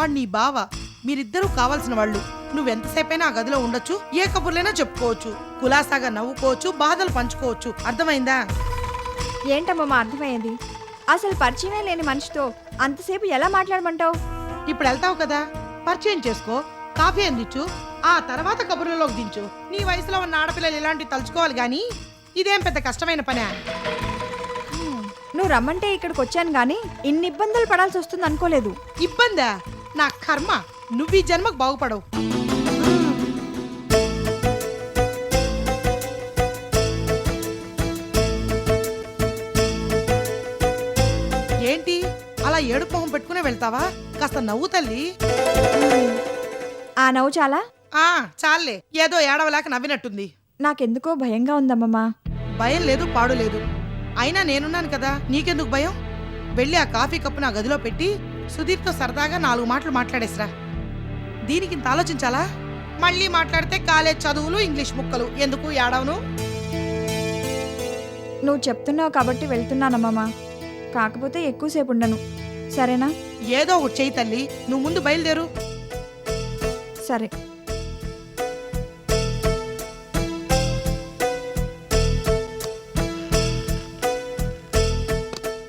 వాడు నీ బావ, మీరిద్దరూ కావాల్సిన వాళ్ళు. నువ్వెంతసేపైనా ఆ గదిలో ఉండొచ్చు, ఏ కబుర్లైనా చెప్పుకోవచ్చు, కులాసాగా నవ్వుకోవచ్చు, బాధలు పంచుకోవచ్చు. అర్థమైందా? ఏంటమ్మా అర్థమయ్యేది? అసలు పరిచయమే లేని మనిషితో అంతసేపు ఎలా మాట్లాడమంటావు? ఇప్పుడు వెళ్తావు కదా, పరిచయం చేసుకో, కాఫీ అందించు, ఆ తర్వాత కబుర్లలోకి దించు. నీ వయసులో ఉన్న ఆడపిల్లలు ఇలాంటివి తలుచుకోవాలి గాని ఇదేం పెద్ద కష్టమైన పనే. నువ్వు రమ్మంటే ఇక్కడికి వచ్చాను గానీ ఇన్ని ఇబ్బందులు పడాల్సి వస్తుంది అనుకోలేదు. ఇబ్బందా? నా కర్మ, నువ్వు ఈ జన్మకు బాగుపడవు. ఏంటి అలా ఏడుపు మొహం పెట్టుకునే వెళ్తావా? కాస్త నవ్వు తల్లి. ఆ నవ్వు చాలా? చాలే, ఏదో ఏడవలేక నవ్వినట్టుంది. నాకెందుకో భయంగా ఉందమ్మమ్మా. భయం లేదు, పాడు లేదు. అయినా నేనున్నాను కదా, నీకెందుకు భయం? వెళ్ళి ఆ కాఫీ కప్పు నా గదిలో పెట్టి సుధీర్తో సరదాగా 4 మాటలు మాట్లాడేసిరా. దీనికి ఇంత ఆలోచించాలా? మళ్ళీ మాట్లాడితే కాలేజ్ చదువులు, ఇంగ్లీష్ ముక్కలు ఎందుకు? ఏడవను. నువ్వు చెప్తున్నావు కాబట్టి వెళ్తున్నానమ్మమ్మా. కాకపోతే ఎక్కువసేపు ఉండను, సరేనా? ఏదో ఒకటి చెయ్యి తల్లి, నువ్వు ముందు బయలుదేరు. సరే.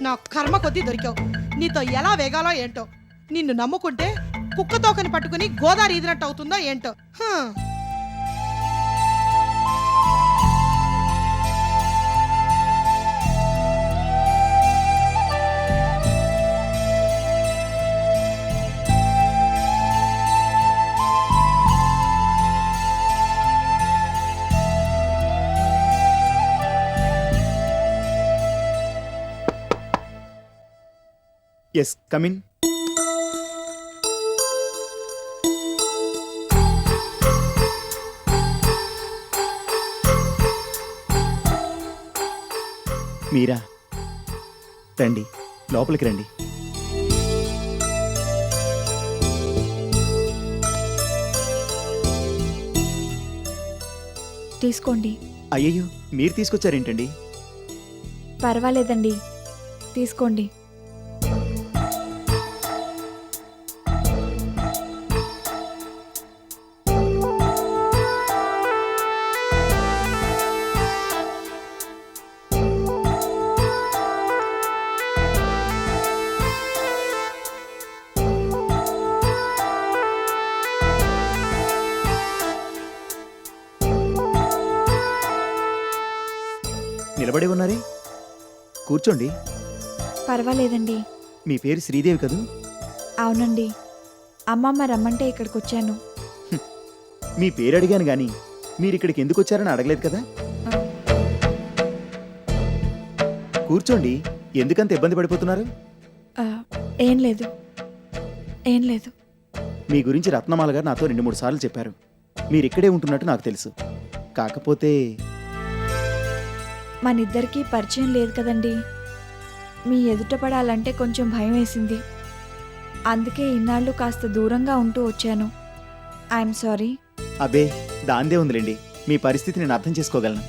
నా కర్మ కొద్దీ దొరికావు. నీతో ఎలా వేగాలో ఏంటో. నిన్ను నమ్ముకుంటే కుక్కతోకని పట్టుకుని గోదావరి ఈదినట్టు అవుతుందో ఏంటో. Yes, come in. మీరా? రండి, లోపలికి రండి. తీసుకోండి. అయ్యయ్యో, మీరు తీసుకొచ్చారేంటండి? పర్వాలేదండి, తీసుకోండి. నిలబడి ఉన్నారే, కూర్చోండి. పర్వాలేదండి. మీ పేరు శ్రీదేవి కదూ? అవునండి, అమ్మమ్మ రమ్మంటే ఇక్కడికి వచ్చాను. మీ పేరు అడిగాను గాని మీరు ఇక్కడికి ఎందుకు వచ్చారని అడగలేదు కదా. కూర్చోండి, ఎందుకంత ఇబ్బంది పడిపోతున్నారు? ఏం లేదు, ఏం లేదు. మీ గురించి రత్నమాల గారు నాతో 2-3 సార్లు చెప్పారు. మీరు ఇక్కడే ఉంటున్నట్టు నాకు తెలుసు. కాకపోతే మనిద్దరికీ పరిచయం లేదు కదండి. మీ ఎదుట పడాలంటే కొంచెం భయం వేసింది. అందుకే ఇన్నాళ్ళు కాస్త దూరంగా ఉంటూ వచ్చాను. I'm sorry. అబ్బే, దాందే ఉందిలేండి. మీ పరిస్థితి నేను అర్థం చేసుకోగలను.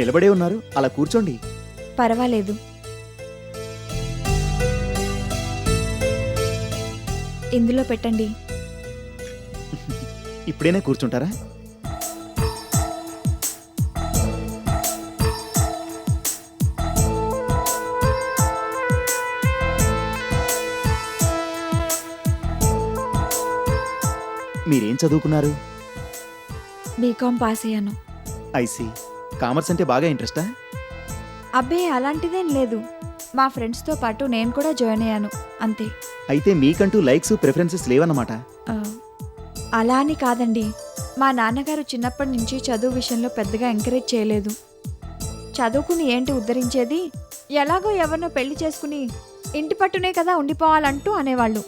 నిలబడే ఉన్నారు, అలా కూర్చోండి. పర్వాలేదు. ఇందులో పెట్టండి. ఇప్పుడైనా కూర్చుంటారా? మీరేం చదువుకున్నారు? బీకాం పాస్ అయ్యాను. ఐసీ. కామర్స్ అంటే బాగా ఇంట్రెస్టా? అబ్బే, అలాంటిదేం లేదు. మా ఫ్రెండ్స్తో పాటు నేను కూడా జాయిన్ అయ్యాను, అంతే. అయితే మీకంటూ లైక్స్, ప్రిఫరెన్సెస్ లేవన్నమాట. అలా అని కాదండి. మా నాన్నగారు చిన్నప్పటి నుంచి చదువు విషయంలో పెద్దగా ఎంకరేజ్ చేయలేదు. చదువుకుని ఏంటి ఉద్ధరించేది, ఎలాగో ఎవరినో పెళ్లి చేసుకుని ఇంటి పట్టునే కదా ఉండిపోవాలంటూ అనేవాళ్ళు.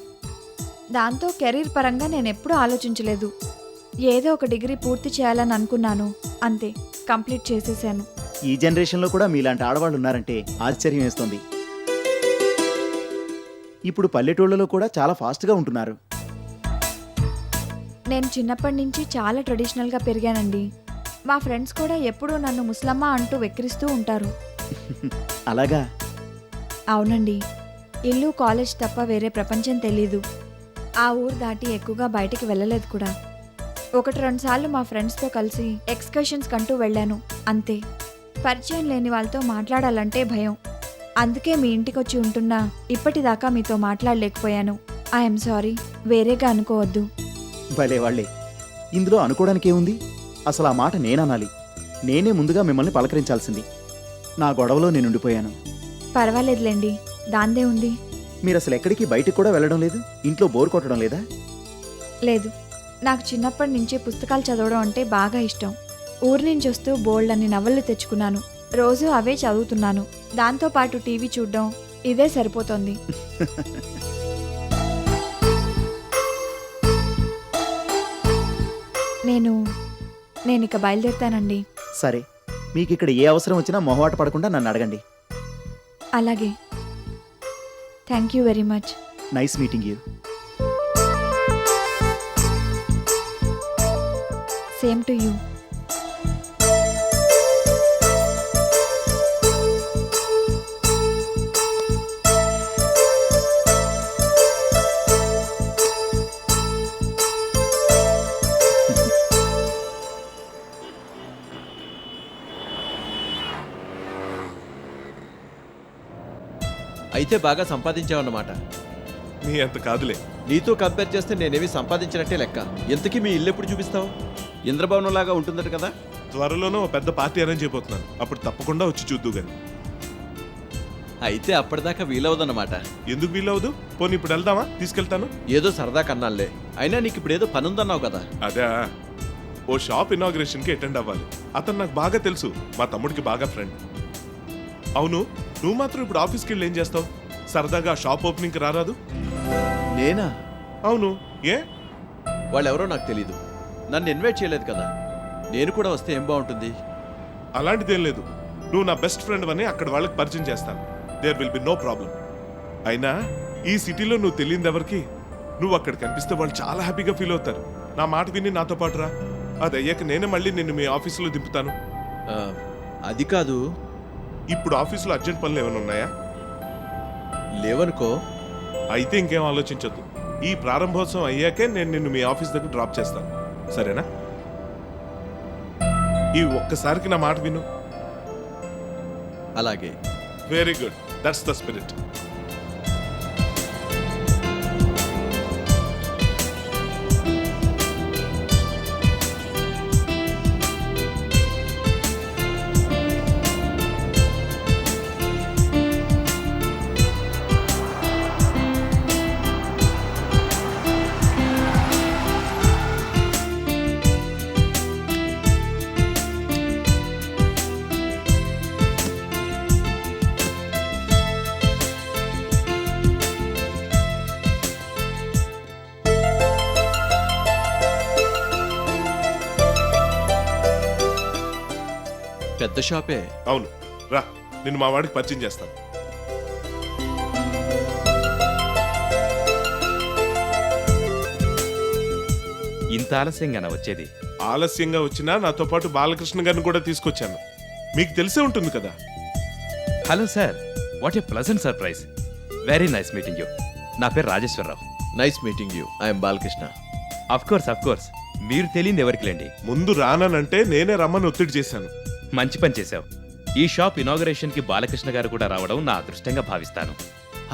దాంతో కెరీర్ పరంగా నేను ఎప్పుడూ ఆలోచించలేదు. ఏదో ఒక డిగ్రీ పూర్తి చేయాలని అనుకున్నాను, అంతే. కంప్లీట్ చేసేసాను. ఈ జనరేషన్లో కూడా మీలాంటి ఆడవాళ్ళు ఉన్నారంటే ఆశ్చర్యం వేస్తుంది. ఇప్పుడు పల్లెటూళ్ళలో కూడా చాలా ఫాస్ట్గా ఉంటున్నారు. నేను చిన్నప్పటి నుంచి చాలా ట్రెడిషనల్గా పెరిగానండి. మా ఫ్రెండ్స్ కూడా ఎప్పుడూ నన్ను ముసలమ్మ అంటూ వెక్కిరిస్తూ ఉంటారు. అలాగా? అవునండి. ఇల్లు, కాలేజ్ తప్ప వేరే ప్రపంచం తెలీదు. ఆ ఊరు దాటి ఎక్కువగా బయటికి వెళ్ళలేదు కూడా. 1-2 సార్లు మా ఫ్రెండ్స్తో కలిసి ఎక్స్కర్షన్స్ కంటూ వెళ్ళాను, అంతే. పరిచయం లేని వాళ్ళతో మాట్లాడాలంటే భయం. అందుకే మీ ఇంటికి వచ్చి ఉంటున్నా ఇప్పటిదాకా మీతో మాట్లాడలేకపోయాను. ఐఎమ్ సారీ, వేరేగా అనుకోవద్దు. భలే వాళ్ళే. ఇందులో అనుకోవడానికి ఏముంది? అసలు ఆ మాట నేననాలి. నేనే ముందుగా మిమ్మల్ని పలకరించాల్సింది. నా గొడవలో నేను ఉండిపోయాను. పర్వాలేదులేండి, దాందే ఉంది. మీరు అసలు ఎక్కడికి బయటికి కూడా వెళ్ళడం లేదు? ఇంట్లో బోర్ కొట్టడం లేదా? లేదు, నాకు చిన్నప్పటి నుంచి పుస్తకాలు చదవడం అంటే బాగా ఇష్టం. ఊరి నుంచి వస్తూ బోల్డ్ అన్ని నవళ్ళు తెచ్చుకున్నాను. రోజు అవే చదువుతున్నాను. దాంతోపాటు టీవీ చూడడం, ఇదే సరిపోతుంది. నేను ఇక బయలుదేరుతానండి. సరే, మీకు ఇక్కడ ఏ అవసరం వచ్చినా మొహమాట పడకుండా నన్ను అడగండి. అలాగే. Thank you very much. Nice meeting you. Same to you. అయితే బాగా సంపాదించావన్నమాట. నీ అంత కాదులే. నీతో కంపేర్ చేస్తే నేనేమి సంపాదించినట్టే లెక్క. ఎంతకీ మీ ఇల్లు ఎప్పుడు చూపిస్తావు? ఇంద్రభవనం లాగా ఉంటుందట కదా. త్వరలోనూ ఓ పెద్ద పార్టీ అరేంజ్ చేయబోతున్నాను. అప్పుడు తప్పకుండా వచ్చి చూద్దు గాని. అయితే అప్పటిదాకా వీలవదన్నమాట. ఎందుకు వీలవదు? పోనీ ఇప్పుడు వెళ్దామా? తీసుకెళ్తాను. ఏదో సరదా కన్నాళ్లే. అయినా నీకు ఇప్పుడు ఏదో పని ఉందన్నావు కదా. అదే, ఓ షాప్ ఇనాగ్రేషన్కి అటెండ్ అవ్వాలి. అతను నాకు బాగా తెలుసు, మా తమ్ముడికి బాగా ఫ్రెండ్. అవును, నువ్వు మాత్రం ఇప్పుడు ఆఫీస్కి వెళ్ళి ఏం చేస్తావు? సరదాగా షాప్ ఓపెనింగ్కి రారాదు? నేనా? అవును, ఏ? వాళ్ళెవరో నాకు తెలీదు. నన్ను ఇన్వైట్ చేయలేదు కదా. నేను కూడా వస్తే ఏం బాగుంటుంది? అలాంటిదేం లేదు. నువ్వు నా బెస్ట్ ఫ్రెండ్ అని అక్కడ వాళ్ళకి పరిచయం చేస్తాను. There will be no problem. అయినా ఈ సిటీలో నువ్వు తెలియదు ఎవరికి. నువ్వు అక్కడ కనిపిస్తే వాళ్ళు చాలా హ్యాపీగా ఫీల్ అవుతారు. నా మాట విని నాతో పాటు రా. అది అయ్యాక నేనే మళ్ళీ నిన్ను మీ ఆఫీసులో దింపుతాను. ఆ, అది కాదు. ఇప్పుడు ఆఫీసులో అర్జెంట్ పనులు ఏమైనా ఉన్నాయా? లేవనుకో. అయితే ఇంకేం ఆలోచించొద్దు. ఈ ప్రారంభోత్సవం అయ్యాకే నేను నిన్ను మీ ఆఫీస్ దగ్గర డ్రాప్ చేస్తాను, సరేనా? ఈ ఒక్కసారికి నా మాట విను. అలాగే. Very good, that's the spirit. పెద్ద షాపే. అవును, రా, నిన్ను మా వాడికి పరిచయం చేస్తాను. ఇంత ఆలస్యంగానా వచ్చేది? ఆలస్యంగా వచ్చినా నాతో పాటు బాలకృష్ణ గారిని కూడా తీసుకొచ్చాను. మీకు తెలిసే ఉంటుంది కదా. Hello sir, what a pleasant surprise. Very nice meeting you. నా పేరు Rajeshwara Rao. Nice meeting you. I'm Balakrishna. Of course మీరు తెలియదు ఎవరికిలేండి. ముందు రానంటే నేనే రమ్మని ఒత్తిడి చేశాను. మంచి పని చేశావు. ఈ షాప్ ఇనాగరేషన్కి బాలకృష్ణ గారు కూడా రావడం నా అదృష్టంగా భావిస్తాను.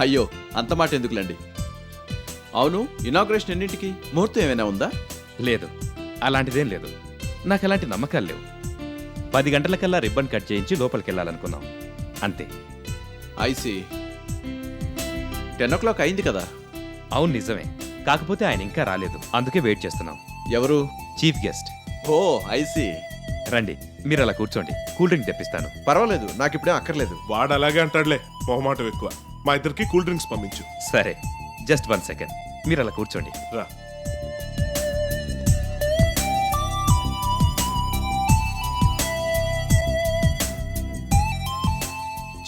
అయ్యో, అంత మాట ఎందుకులేండి. అవును, ఇనాగ్రేషన్ ఎన్నింటికి? ముహూర్తం ఏమైనా ఉందా? లేదు, అలాంటిదేం లేదు. నాకు అలాంటి నమ్మకాలు లేవు. 10 గంటలకల్లా రిబ్బన్ కట్ చేయించి లోపలికి వెళ్ళాలనుకున్నాం, అంతే. ఐసి 10 o'clock అయింది కదా. అవును నిజమే, కాకపోతే ఆయన ఇంకా రాలేదు, అందుకే వెయిట్ చేస్తున్నాం. ఎవరు? Chief guest. Oh I see. రండి, మీరు అలా కూర్చోండి, కూల్ డ్రింక్ తెప్పిస్తాను. పర్వాలేదు, నాకు ఇప్పుడే అక్కర్లేదు. వాడు అలాగే అంటాడులే, మొహమాటం ఎక్కువ. మా ఇద్దరికి కూల్ డ్రింక్స్ పంపించు. సరే, జస్ట్ 1 సెకండ్, మీరు అలా కూర్చోండి. రా.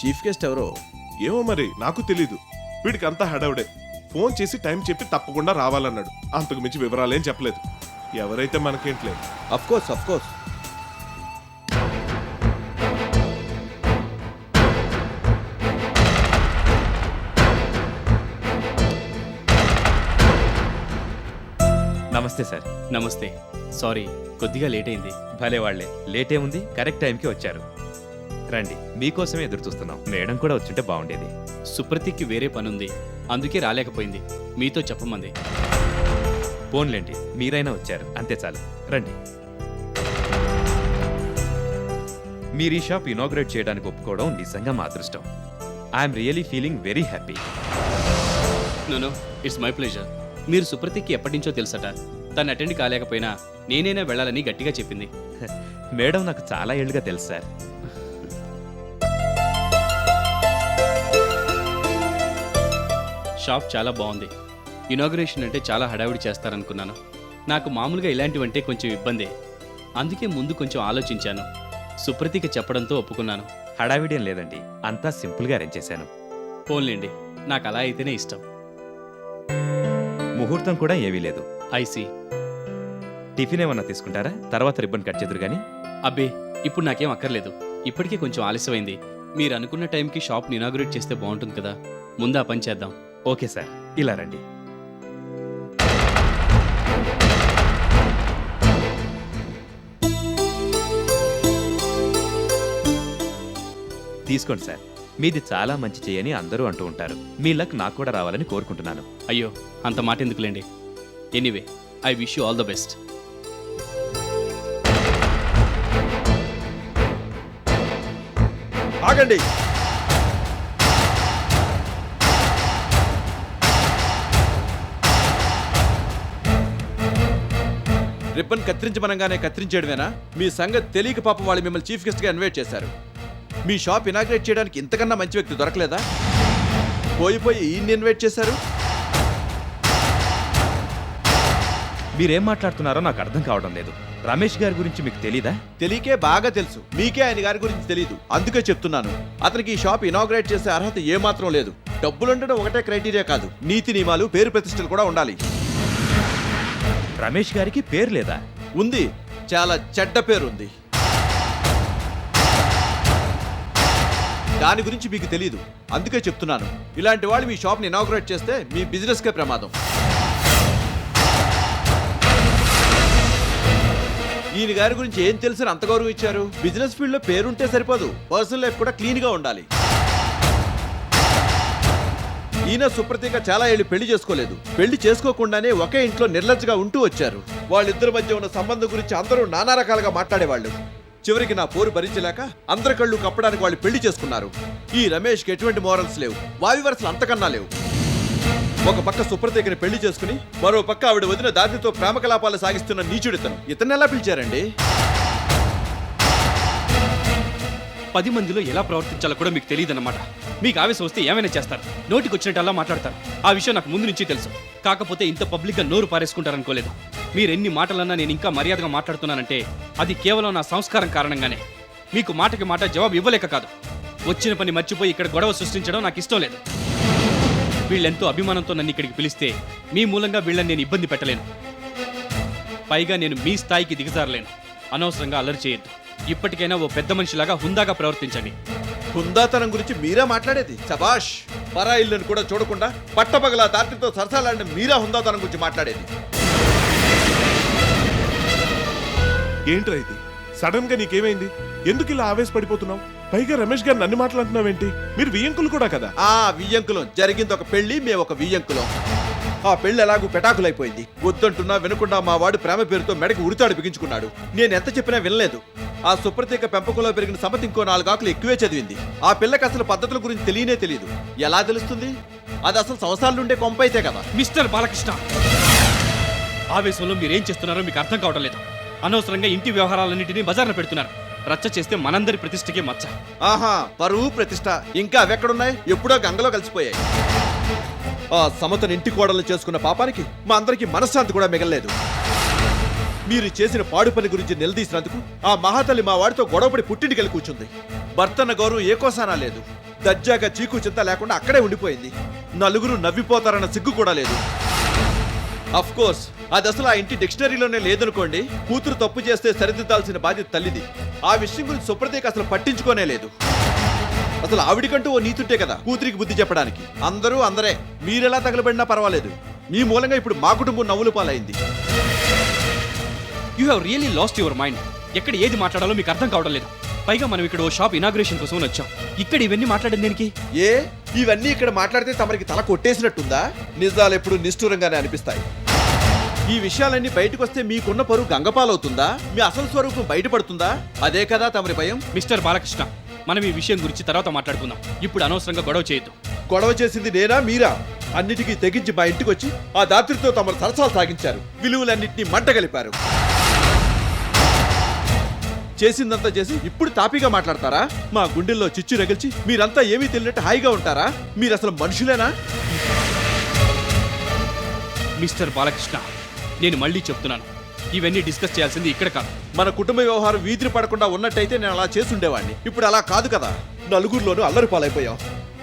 చీఫ్ గెస్ట్ ఎవరో? ఏమో మరి, నాకు తెలీదు. వీడికి అంతా హడావుడే. ఫోన్ చేసి టైం చెప్పి తప్పకుండా రావాలన్నాడు. అంతకు మించి వివరాలేం చెప్పలేదు. ఎవరైతే మనకేంట్లేదు. Of course. నమస్తే సార్. నమస్తే. సారీ, కొద్దిగా లేట్ అయింది. భలే వాళ్లే, లేటే ఉంది, కరెక్ట్ టైంకి వచ్చారు. రండి, మీకోసమే ఎదురు చూస్తున్నాం. మేడం కూడా వచ్చుంటే బాగుండేది. సుప్రతికి వేరే పనుంది, అందుకే రాలేకపోయింది. మీతో చెప్పమంది. ఫోన్లేండి, మీరైనా వచ్చారు, అంతే చాలు. రండి. మీరు ఈ షాప్ ఇనాగ్రేట్ చేయడానికి ఒప్పుకోవడం నిజంగా మా అదృష్టం. I'm really feeling very happy. No, it's my pleasure. మీరు సుప్రతికి ఎప్పటి నుంచో తెలుసట. తను అటెండ్ కాలేకపోయినా నేనైనా వెళ్ళాలని గట్టిగా చెప్పింది. మేడం నాకు చాలా ఏళ్ళుగా తెలుసు సార్. షాప్ చాలా బాగుంది. ఇనాగ్రేషన్ అంటే చాలా హడావిడి చేస్తారనుకున్నాను. నాకు మామూలుగా ఇలాంటివంటే కొంచెం ఇబ్బందే. అందుకే ముందు కొంచెం ఆలోచించాను. సుప్రతికి చెప్పడంతో ఒప్పుకున్నాను. హడావిడేం లేదండి, అంతా సింపుల్గా అరేంజ్ చేశాను. పోన్లేండి, నాకు అలా అయితేనే ఇష్టం. ముహూర్తం కూడా ఏమీ లేదు. ఐసీ. టిఫిన్ ఏమన్నా తీసుకుంటారా? తర్వాత రిబ్బన్ కట్ చేదురు గానీ. అబ్బే, ఇప్పుడు నాకేం అక్కర్లేదు. ఇప్పటికే కొంచెం ఆలస్యమైంది. మీరు అనుకున్న టైంకి షాప్ని ఇనాగ్రేట్ చేస్తే బాగుంటుంది కదా. ముందు ఆ పని చేద్దాం. ఓకే సార్, ఇలా రండి. తీసుకోండి సార్. మీది చాలా మంచి చేయని అందరూ అంటూ ఉంటారు. మీ లక్ నాకు కూడా రావాలని కోరుకుంటున్నాను. అయ్యో, అంత మాట ఎందుకులేండి. Anyway, I wish you all the best. ఆగండి. రిబ్బన్ కత్తిరించమనగానే కత్తిరించేయడమేనా? మీ సంగతి తెలియక పాపం వాళ్ళు మిమ్మల్ని చీఫ్ గెస్ట్గా ఇన్వైట్ చేశారు. మీ షాప్ ఇనాగ్రేట్ చేయడానికి ఇంతకన్నా మంచి వ్యక్తి దొరకలేదా? పోయి ఈయన్ని ఇన్వైట్ చేశారు. మీరేం మాట్లాడుతున్నారో నాకు అర్థం కావడం లేదు. రమేష్ గారి గురించి మీకు తెలీదా? తెలియకే బాగా తెలుసు. మీకే ఆయన గారి గురించి తెలీదు. అందుకే చెప్తున్నాను. అతనికి ఈ షాప్ ఇనాగ్రేట్ చేసే అర్హత ఏమాత్రం లేదు. డబ్బులుండడం ఒకటే క్రైటీరియా కాదు, నీతి నియమాలు, పేరు ప్రతిష్టలు కూడా ఉండాలి. రమేష్ గారికి పేరు లేదా? ఉంది, చాలా చెడ్డ పేరు ఉంది. దాని గురించి మీకు తెలీదు. అందుకే చెప్తున్నాను. ఇలాంటి వాళ్ళు మీ షాప్ని ఇనాగ్రేట్ చేస్తే మీ బిజినెస్కే ప్రమాదం. ఈయన గారి గురించి ఏం తెలుసని అంత గౌరవం ఇచ్చారు? బిజినెస్ ఫీల్డ్ లో పేరుంటే సరిపోదు, పర్సనల్ లైఫ్ కూడా క్లీన్ గా ఉండాలి. ఈయన సుప్రతిక చాలా ఏళ్ళు పెళ్లి చేసుకోలేదు. పెళ్లి చేసుకోకుండానే ఒకే ఇంట్లో నిర్లజ్జగా ఉంటూ వచ్చారు. వాళ్ళిద్దరి మధ్య ఉన్న సంబంధం గురించి అందరూ నానా రకాలుగా మాట్లాడేవాళ్ళు. చివరికి నా పోరు భరించలేక అందరి కళ్ళు కప్పడానికి వాళ్ళు పెళ్లి చేసుకున్నారు. ఈ రమేష్కి ఎటువంటి మోరల్స్ లేవు, వావి వరసలు అంతకన్నా లేవు. ఒక పక్క సుప్రతికని పెళ్లి చేసుకుని మరో పక్క ఆవిడ వదిన దాదితో ప్రేమ కలాపాలు సాగిస్తున్న నీచుడితను. ఇతన్ని ఎలా పిలిచారండి? 10 మందిలో ఎలా ప్రవర్తించాలో కూడా మీకు తెలియదన్నమాట. మీకు ఆవేశం వస్తే ఏమైనా చేస్తారు, నోటికి వచ్చినట్టల్లా మాట్లాడతారు. ఆ విషయం నాకు ముందు నుంచి తెలుసు. కాకపోతే ఇంత పబ్లిక్గా నోరు పారేసుకుంటారనుకోలేదు. మీరు ఎన్ని మాటలన్నా నేను ఇంకా మర్యాదగా మాట్లాడుతున్నానంటే అది కేవలం నా సంస్కారం కారణంగానే. మీకు మాటకి మాట జవాబు ఇవ్వలేక కాదు. వచ్చిన పని మర్చిపోయి ఇక్కడ గొడవ సృష్టించడం నాకు ఇష్టం లేదు. వీళ్ళెంతో అభిమానంతో నన్ను ఇక్కడికి పిలిస్తే మీ మూలంగా వీళ్ళని నేను ఇబ్బంది పెట్టలేను. పైగా నేను మీ స్థాయికి దిగజారలేను. అనవసరంగా అల్లరి చేయొద్దు. ఇప్పటికైనా ఓ పెద్ద మనిషిలాగా హుందాగా ప్రవర్తించండి. హుందాతనం గురించి మీరా మాట్లాడేది? సబాష్! పరా ఇల్లుని కూడా చూడకుండా పట్టపగల దాటితో సరసాలాడిన మీరా హుందాతనం గురించి మాట్లాడేది? ఏంట్రా ఇది? సడన్ గా నీకేమైంది? ఎందుకు ఇలా ఆవేశపడిపోతున్నావు? పైగా రమేష్ గారు నన్ను మాట్లాడుతున్నావేంటి? మీరు వియ్యంకులు కూడా కదా? వియ్యంకులం. జరిగింది ఒక పెళ్లి, మేము ఒక వియ్యంకులం. ఆ పెళ్లి ఎలాగూ పెటాకులైపోయింది. వద్దంటున్నా వినకుండా మా వాడు ప్రేమ పేరుతో మెడకి ఉరితాడు బిగించుకున్నాడు. నేను ఎంత చెప్పినా వినలేదు. ఆ సుప్రతిక పెంపకంలో పెరిగిన సమతి ఇంకో 4 ఆకులు ఎక్కువే చదివింది. ఆ పిల్లకి అసలు పద్ధతుల గురించి తెలియనే తెలియదు. ఎలా తెలుస్తుంది? అది అసలు సంవత్సరాల నుండే కొంపైతే కదా. మిస్టర్ బాలకృష్ణ, ఆవేశంలో మీరేం చేస్తున్నారో మీకు అర్థం కావడం లేదు. అనవసరంగా ఇంటి వ్యవహారాలన్నింటినీ బజార్న పెడుతున్నారు. రచ్చ చేస్తే మనందరి ప్రతిష్టకే మచ్చ. ఆహా, పరువు ప్రతిష్ట ఇంకా అవెక్కడున్నాయి? ఎప్పుడో గంగలో కలిసిపోయాయి. ఆ సమతను ఇంటి కోడలు చేసుకున్న పాపానికి మా అందరికి మనశ్శాంతి కూడా మిగలలేదు. మీరు చేసిన పాడు పని గురించి నిలదీసినందుకు ఆ మహాతల్లి మా వాడితో గొడవపడి పుట్టింటికెళ్ళి కూర్చుంది. భర్తన్న గౌరవం ఏ కోసానా లేదు. దర్జాగా చీకు చింత లేకుండా అక్కడే ఉండిపోయింది. నలుగురు నవ్విపోతారన్న సిగ్గు కూడా లేదు. అఫ్ కోర్స్ అది అసలు ఆ ఇంటి డిక్షనరీలోనే లేదనుకోండి. కూతురు తప్పు చేస్తే సరిదిద్దాల్సిన బాధ్యత తల్లిది. ఆ విషయం గురించి సుప్రతికి అసలు పట్టించుకోనే లేదు. అసలు ఆవిడికంటూ ఓ నీతుంటే కదా కూతురికి బుద్ధి చెప్పడానికి. అందరూ అందరే. మీరెలా తగలబడినా పర్వాలేదు. మీ మూలంగా ఇప్పుడు మా కుటుంబం నవ్వులు పాలైంది. You have really lost your mind. ఎక్కడ ఏది మాట్లాడాలో మీకు అర్థం కావడం లేదు. పైగా మనం ఇక్కడ ఓ షాప్ ఇనాగ్రేషన్ కోసం వచ్చాం. ఇక్కడ ఇవన్నీ మాట్లాడింది దేనికి? ఏ ఇవన్నీ ఇక్కడ మాట్లాడితే తమరికి తల కొట్టేసినట్టుందా? నిజాలు ఎప్పుడు నిష్ఠూరంగానే అనిపిస్తాయి. ఈ విషయాలన్నీ బయటకు వస్తే మీకున్న పరువు గంగపాలవుతుందా? మీ అసలు స్వరూపం బయటపడుతుందా? అదే కదా తమరి భయం. మిస్టర్ బాలకృష్ణ, మనం ఈ విషయం గురించి తర్వాత మాట్లాడుకుందాం. ఇప్పుడు అనవసరంగా గొడవ చేయొద్దు. గొడవ చేసింది నేనా మీరా? అన్నిటికీ తెగించి మా ఇంటికి వచ్చి ఆ దాత్రితో తమరు సరసాలు సాగించారు. విలువలన్నింటినీ మంటగలిపారు. చేసిందంతా చేసి ఇప్పుడు తాపీగా మాట్లాడతారా? మా గుండెల్లో చిచ్చు రగిల్చి మీరంతా ఏమీ తెలియనట్టు హాయిగా ఉంటారా? మీరు అసలు మనుషులేనా? మిస్టర్ బాలకృష్ణ, నేను మళ్ళీ చెప్తున్నాను, ఇవన్నీ డిస్కస్ చేయాల్సింది ఇక్కడ కాదు. మన కుటుంబ వ్యవహారం వీధిని పడకుండా ఉన్నట్టయితే నేను అలా చేసుండేవాడిని. ఇప్పుడు అలా కాదు కదా. నలుగురిలోనూ అల్లరి పాలైపోయాం.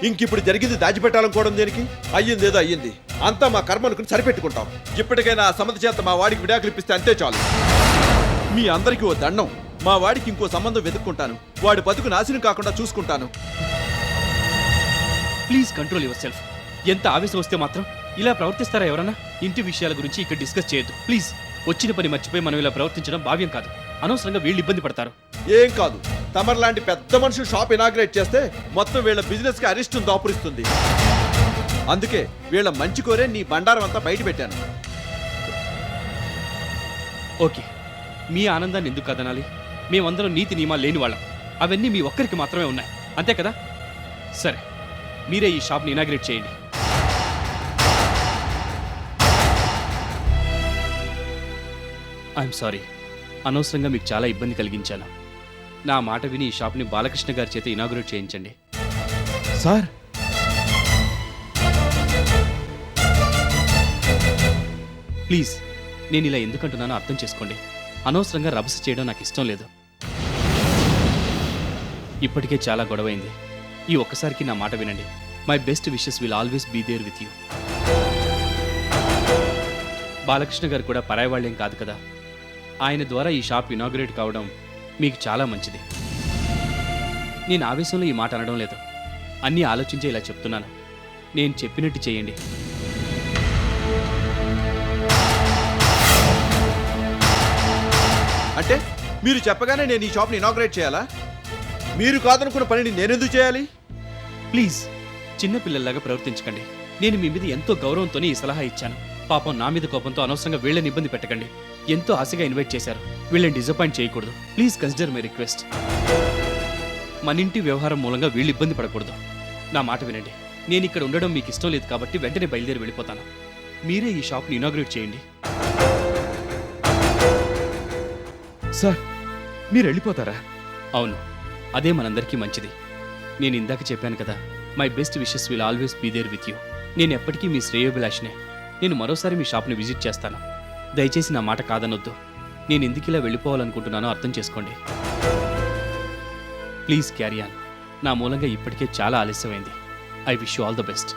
ఇంకిప్పుడు జరిగింది దాచిపెట్టాలనుకోవడం దేనికి? అయ్యిందేదో అయ్యింది. అంతా మా కర్మ అనుకుని సరిపెట్టుకుంటాం. ఇప్పటికైనా ఆ సంబంధ చేత మా వాడికి విడాకులు ఇప్పిస్తే అంతే చాలు. మీ అందరికీ ఓ దండం. మా వాడికి ఇంకో సంబంధం వెతుక్కుంటాను. వాడి బతుకు నాశనం కాకుండా చూసుకుంటాను. Please control your self. ఎంత ఆవేశం వస్తే మాత్రం ఇలా ప్రవర్తిస్తారా ఎవరన్నా? ఇంటి విషయాల గురించి ఇక్కడ డిస్కస్ చేయొద్దు ప్లీజ్. వచ్చిన పని మర్చిపోయి మనం ఇలా ప్రవర్తించడం భావ్యం కాదు. అనవసరంగా వీళ్ళు ఇబ్బంది పడతారు. ఏం కాదు, తమర్లాంటి పెద్ద మనుషులు షాప్ ఇనాగ్రేట్ చేస్తే మొత్తం వీళ్ళ బిజినెస్ కి అరిష్టం దాపురిస్తుంది. అందుకే వీళ్ళ మంచి కోరే నీ బండారం అంతా బయట పెట్టాను. ఓకే, మీ ఆనందాన్ని ఎందుకు కదనాలి? మేమందరం నీతి నియమాలు లేని వాళ్ళం. అవన్నీ మీ ఒక్కరికి మాత్రమే ఉన్నాయి, అంతే కదా? సరే, మీరే ఈ షాప్ని ఇనాగ్రేట్ చేయండి. ఐఎమ్ సారీ, అనవసరంగా మీకు చాలా ఇబ్బంది కలిగించాను. నా మాట విని ఈ షాప్ని బాలకృష్ణ గారి చేత ఇనాగ్రేట్ చేయించండి. సార్, ప్లీజ్, నేను ఇలా ఎందుకంటున్నానో అర్థం చేసుకోండి. అనవసరంగా రభస చేయడం నాకు ఇష్టం లేదు. ఇప్పటికే చాలా గొడవైంది. ఈ ఒక్కసారికి నా మాట వినండి. My best wishes will always be there with you. Balakrishna garu కూడా పరాయి వాళ్ళేం కాదు కదా. ఆయన ద్వారా ఈ షాప్ ఇనాగ్రేట్ కావడం మీకు చాలా మంచిది. నేను ఆవేశంలో ఈ మాట అనడం లేదు. అన్నీ ఆలోచించే ఇలా చెప్తున్నాను. నేను చెప్పినట్టు చేయండి. అంటే మీరు చెప్పగానే నేను ఈ షాప్ని ఇనాగ్రేట్ చేయాలా? మీరు కాదనుకున్న పనిని నేనెందుకు చేయాలి? ప్లీజ్, చిన్నపిల్లల్లాగా ప్రవర్తించకండి. నేను మీ మీద ఎంతో గౌరవంతోనే ఈ సలహా ఇచ్చాను. పాపం నా మీద కోపంతో అనవసరంగా వీళ్ళని ఇబ్బంది పెట్టకండి. ఎంతో ఆశగా ఇన్వైట్ చేశారు. వీళ్ళని డిసప్పాయింట్ చేయకూడదు. Please consider my request. మన ఇంటి వ్యవహారం మూలంగా వీళ్ళు ఇబ్బంది పడకూడదు. నా మాట వినండి. నేను ఇక్కడ ఉండడం మీకు ఇష్టం లేదు కాబట్టి వెంటనే బయలుదేరి వెళ్ళిపోతాను. మీరే ఈ షాప్ని ఇనాగ్రేట్ చేయండి. సార్, మీరు వెళ్ళిపోతారా? అవును, అదే మనందరికీ మంచిది. నేను ఇందాక చెప్పాను కదా, my best wishes will always be there with you. నేను ఎప్పటికీ మీ శ్రేయోభిలాషినే. నేను మరోసారి మీ షాప్ని విజిట్ చేస్తాను. దయచేసి నా మాట కాదనొద్దు. నేను ఎందుకు ఇలా వెళ్ళిపోవాలనుకుంటున్నానో అర్థం చేసుకోండి. Please carry on. నా మూలంగా ఇప్పటికే చాలా ఆలస్యమైంది. I wish you all the best.